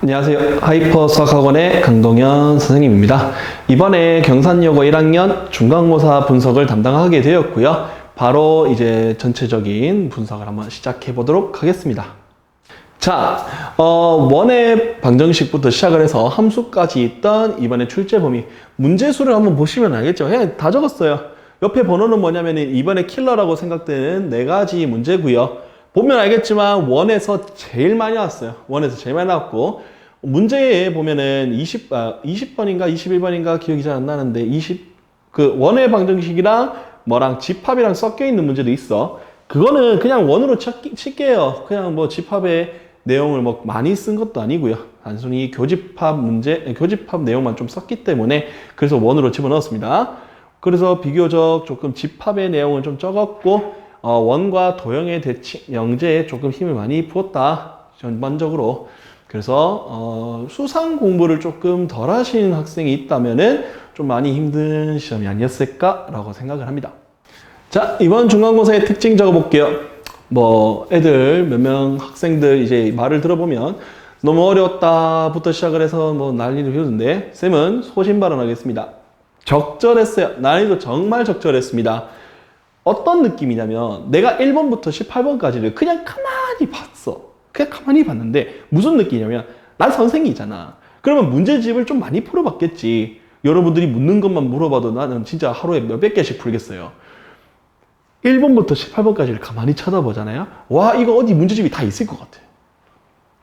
안녕하세요. 하이퍼 수학학원의 강동현 선생님입니다. 이번에 경산여고 1학년 중간고사 분석을 담당하게 되었고요. 바로 이제 전체적인 분석을 한번 시작해 보도록 하겠습니다. 자, 원의 방정식부터 시작을 해서 함수까지 있던 이번에 출제 범위 문제수를 한번 보시면 알겠죠? 그냥 다 적었어요. 옆에 번호는 뭐냐면 이번에 킬러라고 생각되는 4가지 문제고요. 보면 알겠지만 원에서 제일 많이 나왔어요. 원에서 제일 많이 나왔고 문제에 보면은 20번인가 21번인가 기억이 잘 안 나는데 그 원의 방정식이랑 뭐랑 집합이랑 섞여 있는 문제도 있어. 그거는 그냥 원으로 칠게요. 그냥 뭐 집합의 내용을 뭐 많이 쓴 것도 아니고요. 단순히 교집합 내용만 좀 썼기 때문에 그래서 원으로 집어넣었습니다. 그래서 비교적 조금 집합의 내용을 좀 적었고 원과 도형의 대칭, 영재에 조금 힘을 많이 부었다. 전반적으로. 그래서 수상 공부를 조금 덜 하신 학생이 있다면은 좀 많이 힘든 시험이 아니었을까라고 생각을 합니다. 자, 이번 중간고사의 특징 적어볼게요. 뭐 애들 몇 명 학생들 이제 말을 들어보면 너무 어려웠다부터 시작을 해서 뭐 난리를 피우는데 쌤은 소신 발언하겠습니다. 적절했어요. 난이도 정말 적절했습니다. 어떤 느낌이냐면 내가 1번부터 18번까지를 그냥 가만히 봤어. 그냥 가만히 봤는데 무슨 느낌이냐면 난 선생이잖아. 그러면 문제집을 좀 많이 풀어봤겠지. 여러분들이 묻는 것만 물어봐도 나는 진짜 하루에 몇백 개씩 풀겠어요. 1번부터 18번까지를 가만히 쳐다보잖아요. 와, 이거 어디 문제집이 다 있을 것 같아.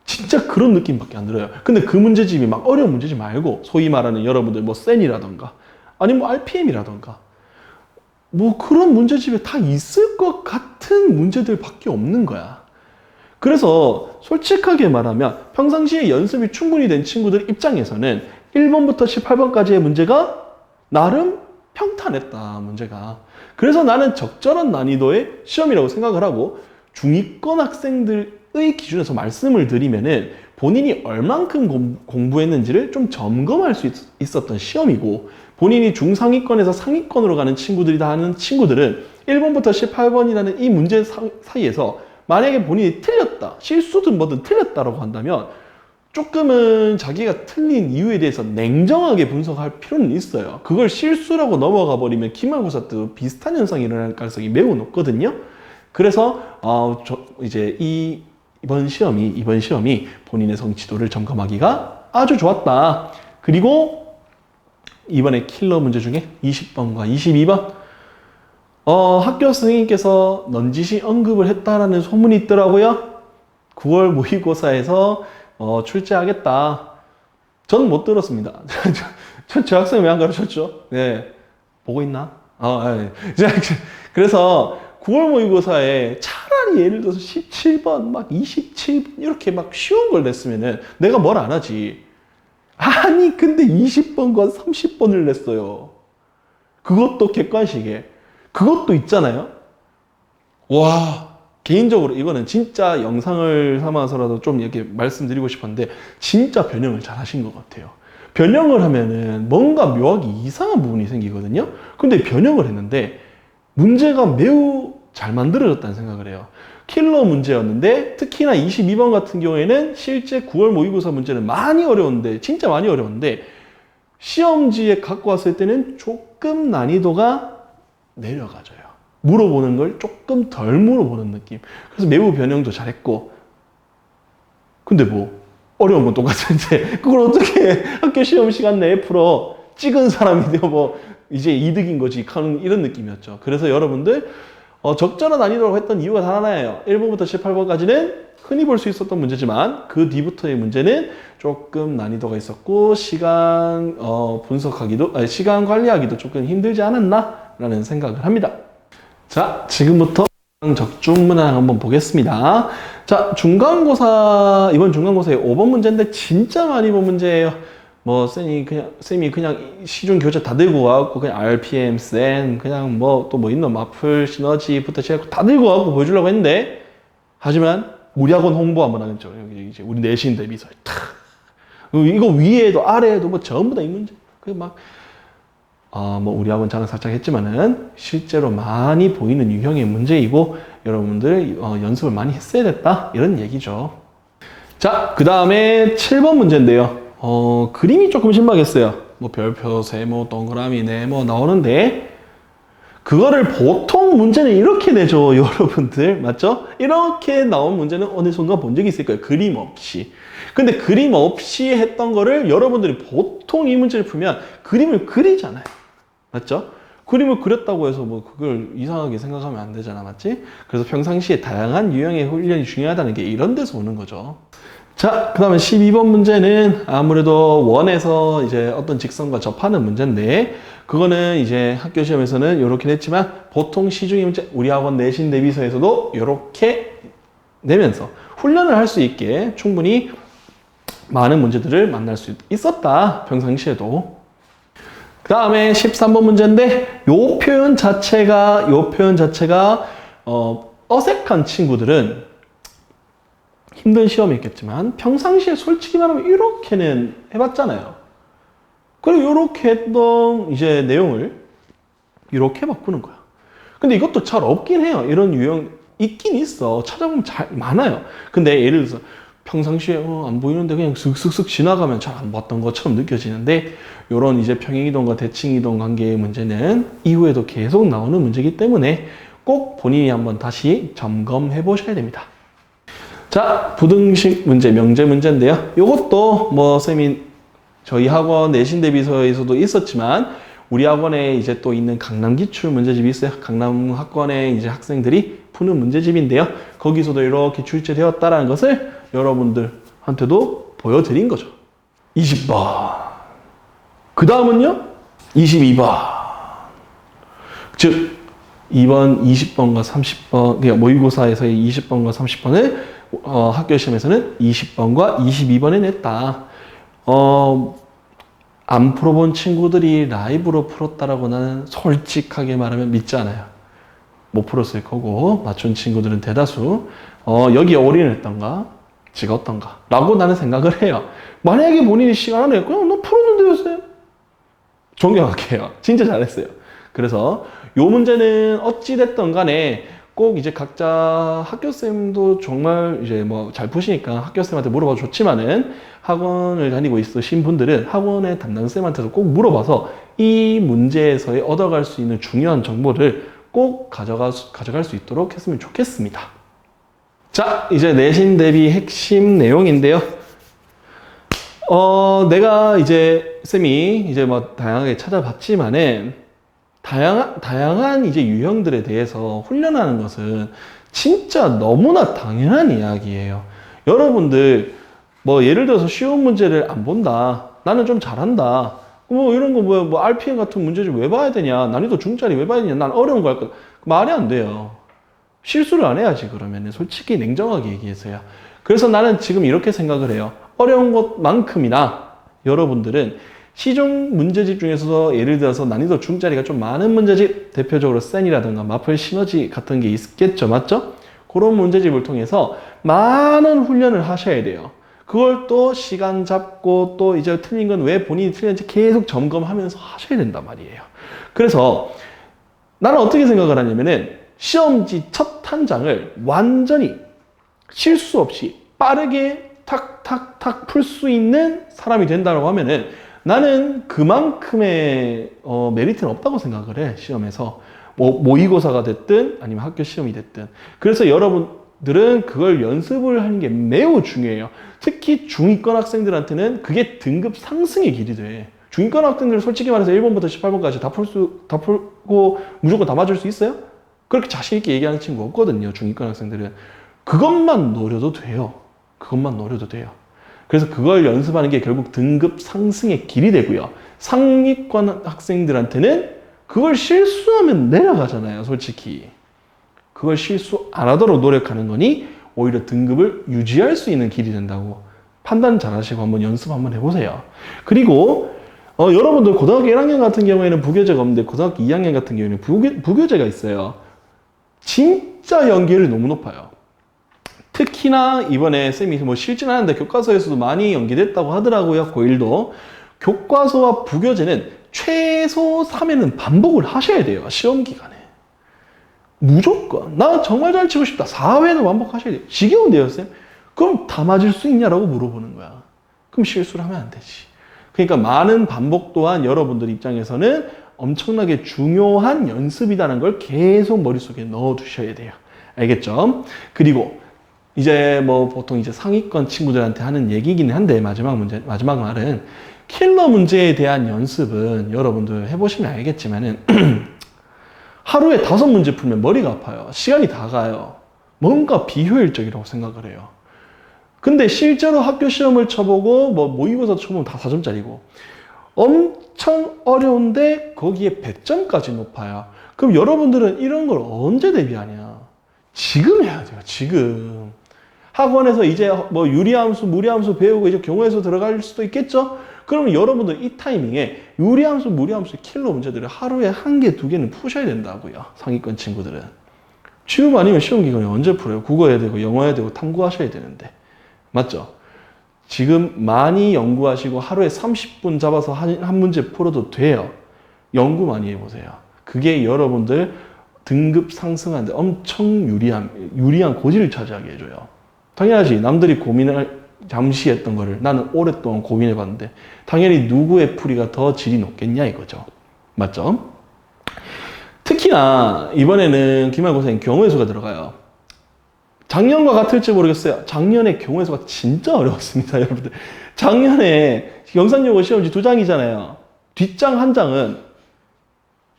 진짜 그런 느낌밖에 안 들어요. 근데 그 문제집이 막 어려운 문제집 말고 소위 말하는 여러분들 뭐 센이라던가 아니면 뭐 RPM이라던가 뭐 그런 문제집에 다 있을 것 같은 문제들밖에 없는 거야. 그래서 솔직하게 말하면 평상시에 연습이 충분히 된 친구들 입장에서는 1번부터 18번까지의 문제가 나름 평탄했다, 문제가. 그래서 나는 적절한 난이도의 시험이라고 생각을 하고 중위권 학생들의 기준에서 말씀을 드리면은 본인이 얼만큼 공부했는지를 좀 점검할 수 있었던 시험이고 본인이 중상위권에서 상위권으로 가는 친구들이다 하는 친구들은 1번부터 18번이라는 이 문제 사이에서 만약에 본인이 틀렸다, 실수든 뭐든 틀렸다라고 한다면 조금은 자기가 틀린 이유에 대해서 냉정하게 분석할 필요는 있어요. 그걸 실수라고 넘어가 버리면 기말고사 때도 비슷한 현상이 일어날 가능성이 매우 높거든요. 그래서 이제 이번 시험이 본인의 성취도를 점검하기가 아주 좋았다. 그리고 이번에 킬러 문제 중에 20번과 22번 학교 선생님께서 넌지시 언급을 했다라는 소문이 있더라고요. 9월 모의고사에서 출제하겠다. 전 못 들었습니다. 저 학생 왜 안 가르쳤죠? 네. 보고 있나? 네. 그래서 9월 모의고사에 차라리 예를 들어서 17번, 막 27번, 이렇게 막 쉬운 걸 냈으면은 내가 뭘 안 하지. 아니, 근데 20번과 30번을 냈어요. 그것도 객관식에. 그것도 있잖아요. 와, 개인적으로 이거는 진짜 영상을 삼아서라도 좀 이렇게 말씀드리고 싶었는데 진짜 변형을 잘 하신 것 같아요. 변형을 하면은 뭔가 묘하게 이상한 부분이 생기거든요. 근데 변형을 했는데 문제가 매우 잘 만들어졌다는 생각을 해요. 킬러 문제였는데 특히나 22번 같은 경우에는 실제 9월 모의고사 문제는 많이 어려운데 진짜 많이 어려운데 시험지에 갖고 왔을 때는 조금 난이도가 내려가져요. 물어보는 걸 조금 덜 물어보는 느낌. 그래서 매우 변형도 잘했고 근데 뭐 어려운 건 똑같은데 그걸 어떻게 학교 시험 시간 내에 풀어 찍은 사람이 되어 뭐 이제 이득인 거지 하는 이런 느낌이었죠. 그래서 여러분들 적절한 난이도라고 했던 이유가 단 하나예요. 1번부터 18번까지는 흔히 볼 수 있었던 문제지만 그 뒤부터의 문제는 조금 난이도가 있었고 시간 시간 관리하기도 조금 힘들지 않았나 라는 생각을 합니다. 자, 지금부터 적중문항 한번 보겠습니다. 자, 이번 중간고사의 5번 문제인데 진짜 많이 본 문제예요. 뭐 쌤이 그냥 시중 교재 다 들고 와갖고 그냥 RPM, 센 그냥 뭐 또 뭐 있노 마플, 시너지부터 시작하고 다 들고 와갖고 보여주려고 했는데 하지만 우리 학원 홍보 한번 하겠죠. 여기 이제 우리 내신 대비서 이거 위에도 아래에도 뭐 전부 다 이 문제. 뭐 우리 학원 자랑 살짝 했지만은 실제로 많이 보이는 유형의 문제이고 여러분들 연습을 많이 했어야 됐다 이런 얘기죠. 자, 그 다음에 7번 문제인데요. 그림이 조금 신박했어요. 뭐 별표, 세모, 동그라미, 네모 나오는데 그거를 보통 문제는 이렇게 내죠, 여러분들. 맞죠? 이렇게 나온 문제는 어느 순간 본 적이 있을 거예요. 그림 없이. 근데 그림 없이 했던 거를 여러분들이 보통 이 문제를 풀면 그림을 그리잖아요. 맞죠? 그림을 그렸다고 해서 뭐 그걸 이상하게 생각하면 안 되잖아. 맞지? 그래서 평상시에 다양한 유형의 훈련이 중요하다는 게 이런 데서 오는 거죠. 자, 그 다음에 12번 문제는 아무래도 원에서 이제 어떤 직선과 접하는 문제인데, 그거는 이제 학교 시험에서는 이렇게 냈지만, 보통 시중의 문제, 우리 학원 내신 대비서에서도 이렇게 내면서 훈련을 할 수 있게 충분히 많은 문제들을 만날 수 있었다, 평상시에도. 그 다음에 13번 문제인데, 요 표현 자체가 어색한 친구들은 힘든 시험이었겠지만 평상시에 솔직히 말하면 이렇게는 해봤잖아요. 그리고 이렇게 했던 이제 내용을 이렇게 바꾸는 거야. 근데 이것도 잘 없긴 해요. 이런 유형 있긴 있어. 찾아보면 잘 많아요. 근데 예를 들어서 평상시에 안 보이는데 그냥 슥슥슥 지나가면 잘 안 봤던 것처럼 느껴지는데, 이런 이제 평행이동과 대칭이동 관계의 문제는 이후에도 계속 나오는 문제이기 때문에 꼭 본인이 한번 다시 점검해 보셔야 됩니다. 자, 부등식 문제, 명제 문제인데요. 이것도 뭐 쌤이 저희 학원 내신 대비서에서도 있었지만 우리 학원에 이제 또 있는 강남 기출 문제집이 있어요. 강남 학원에 이제 학생들이 푸는 문제집인데요. 거기서도 이렇게 출제되었다라는 것을 여러분들한테도 보여드린 거죠. 20번. 그 다음은요? 22번. 즉 2번, 20번과 30번, 그러니까 모의고사에서의 20번과 30번을 학교 시험에서는 20번과 22번에 냈다. 안 풀어본 친구들이 라이브로 풀었다라고 나는 솔직하게 말하면 믿지 않아요. 못 풀었을 거고, 맞춘 친구들은 대다수, 여기에 올인했던가, 찍었던가, 라고 나는 생각을 해요. 만약에 본인이 시간 안에, 그냥 너 풀었는데요, 쌤? 존경할게요. 진짜 잘했어요. 그래서, 요 문제는 어찌됐든 간에, 꼭 이제 각자 학교쌤도 정말 이제 뭐 잘 푸시니까 학교쌤한테 물어봐도 좋지만은, 학원을 다니고 있으신 분들은 학원의 담당쌤한테도 꼭 물어봐서 이 문제에서 얻어갈 수 있는 중요한 정보를 꼭 가져갈 수 있도록 했으면 좋겠습니다. 자, 이제 내신 대비 핵심 내용인데요. 내가 이제 쌤이 이제 뭐 다양하게 찾아봤지만은 다양한 이제 유형들에 대해서 훈련하는 것은 진짜 너무나 당연한 이야기예요. 여러분들 뭐 예를 들어서 쉬운 문제를 안 본다, 나는 좀 잘한다, 뭐 이런 거 뭐 RPM 같은 문제를 왜 봐야 되냐, 난이도 중짜리 왜 봐야 되냐, 난 어려운 거 할 거, 말이 안 돼요. 실수를 안 해야지. 그러면 솔직히 냉정하게 얘기해서요. 그래서 나는 지금 이렇게 생각을 해요. 어려운 것만큼이나 여러분들은 시중 문제집 중에서도 예를 들어서 난이도 중짜리가 좀 많은 문제집, 대표적으로 센이라든가 마플 시너지 같은 게 있겠죠. 맞죠? 그런 문제집을 통해서 많은 훈련을 하셔야 돼요. 그걸 또 시간 잡고 또 이제 틀린 건 왜 본인이 틀렸는지 계속 점검하면서 하셔야 된단 말이에요. 그래서 나는 어떻게 생각을 하냐면은 시험지 첫 한 장을 완전히 실수 없이 빠르게 탁탁탁 풀 수 있는 사람이 된다고 하면은 나는 그만큼의 메리트는 없다고 생각을 해. 시험에서 뭐 모의고사가 됐든 아니면 학교 시험이 됐든. 그래서 여러분들은 그걸 연습을 하는 게 매우 중요해요. 특히 중위권 학생들한테는 그게 등급 상승의 길이 돼. 중위권 학생들은 솔직히 말해서 1번부터 18번까지 다 풀고 무조건 다 맞을 수 있어요? 그렇게 자신 있게 얘기하는 친구 없거든요. 중위권 학생들은. 그것만 노려도 돼요. 그것만 노려도 돼요. 그래서 그걸 연습하는 게 결국 등급 상승의 길이 되고요. 상위권 학생들한테는 그걸 실수하면 내려가잖아요, 솔직히. 그걸 실수 안 하도록 노력하는 거니 오히려 등급을 유지할 수 있는 길이 된다고 판단 잘 하시고 한번 연습 한번 해보세요. 그리고 여러분들 고등학교 1학년 같은 경우에는 부교재가 없는데 고등학교 2학년 같은 경우에는 부교재가 있어요. 진짜 연계율이 너무 높아요. 특히나 이번에 쌤이 뭐 실진하는데 교과서에서도 많이 연계됐다고 하더라고요. 고1도. 교과서와 부교재는 최소 3회는 반복을 하셔야 돼요. 시험 기간에. 무조건. 나 정말 잘 치고 싶다. 4회는 반복하셔야 돼요. 지겨운데요, 쌤? 그럼 다 맞을 수 있냐라고 물어보는 거야. 그럼 실수를 하면 안 되지. 그러니까 많은 반복 또한 여러분들 입장에서는 엄청나게 중요한 연습이라는 걸 계속 머릿속에 넣어 두셔야 돼요. 알겠죠? 그리고 이제 뭐 보통 이제 상위권 친구들한테 하는 얘기긴 한데 마지막 말은 킬러 문제에 대한 연습은 여러분들 해보시면 알겠지만은 하루에 5문제 풀면 머리가 아파요. 시간이 다 가요. 뭔가 비효율적이라고 생각을 해요. 근데 실제로 학교 시험을 쳐보고 뭐 모의고사 쳐보면 다 4점짜리고 엄청 어려운데 거기에 100점까지 높아요. 그럼 여러분들은 이런 걸 언제 대비하냐? 지금 해야 돼요. 지금. 학원에서 이제 뭐 유리함수, 무리함수 배우고 이제 경우에서 들어갈 수도 있겠죠? 그러면 여러분들 이 타이밍에 유리함수, 무리함수 킬러 문제들을 하루에 1개, 2개는 푸셔야 된다고요. 상위권 친구들은. 지금 아니면 시험 기간에 언제 풀어요? 국어 해야 되고 영어 해야 되고 탐구하셔야 되는데. 맞죠? 지금 많이 연구하시고 하루에 30분 잡아서 한 문제 풀어도 돼요. 연구 많이 해보세요. 그게 여러분들 등급 상승하는데 엄청 유리한 고지를 차지하게 해줘요. 당연하지. 남들이 고민을 잠시 했던 거를 나는 오랫동안 고민해봤는데 당연히 누구의 풀이가 더 질이 높겠냐 이거죠. 맞죠? 특히나 이번에는 기말고사엔 경우의 수가 들어가요. 작년과 같을지 모르겠어요. 작년에 경우의 수가 진짜 어려웠습니다, 여러분들. 작년에 경산여고 시험지 2장이잖아요. 뒷장 1장은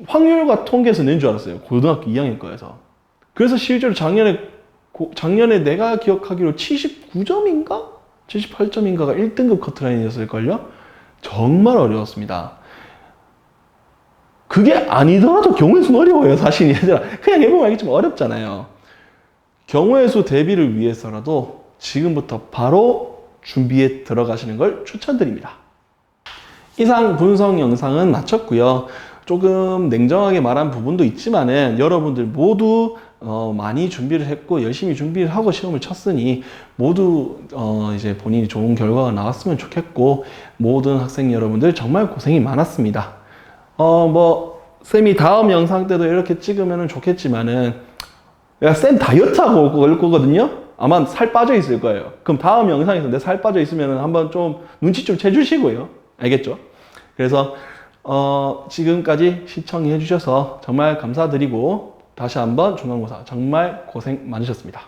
확률과 통계에서 낸 줄 알았어요. 고등학교 2학년 거에서. 그래서 실제로 작년에 내가 기억하기로 79점인가? 78점인가가 1등급 커트라인이었을걸요? 정말 어려웠습니다. 그게 아니더라도 경우의 수는 어려워요, 사실. 얘들아. 그냥 해보면 알겠지만 어렵잖아요. 경우의 수 대비를 위해서라도 지금부터 바로 준비에 들어가시는 걸 추천드립니다. 이상 분석 영상은 마쳤고요. 조금 냉정하게 말한 부분도 있지만은 여러분들 모두 많이 준비를 했고 열심히 준비를 하고 시험을 쳤으니 모두 이제 본인이 좋은 결과가 나왔으면 좋겠고 모든 학생 여러분들 정말 고생이 많았습니다. 쌤이 다음 영상 때도 이렇게 찍으면 좋겠지만은 쌤 다이어트하고 올 거거든요? 아마 살 빠져 있을 거예요. 그럼 다음 영상에서 내 살 빠져 있으면 한번 좀 눈치 좀 채주시고요. 알겠죠? 그래서 지금까지 시청해 주셔서 정말 감사드리고 다시 한번 중간고사 정말 고생 많으셨습니다.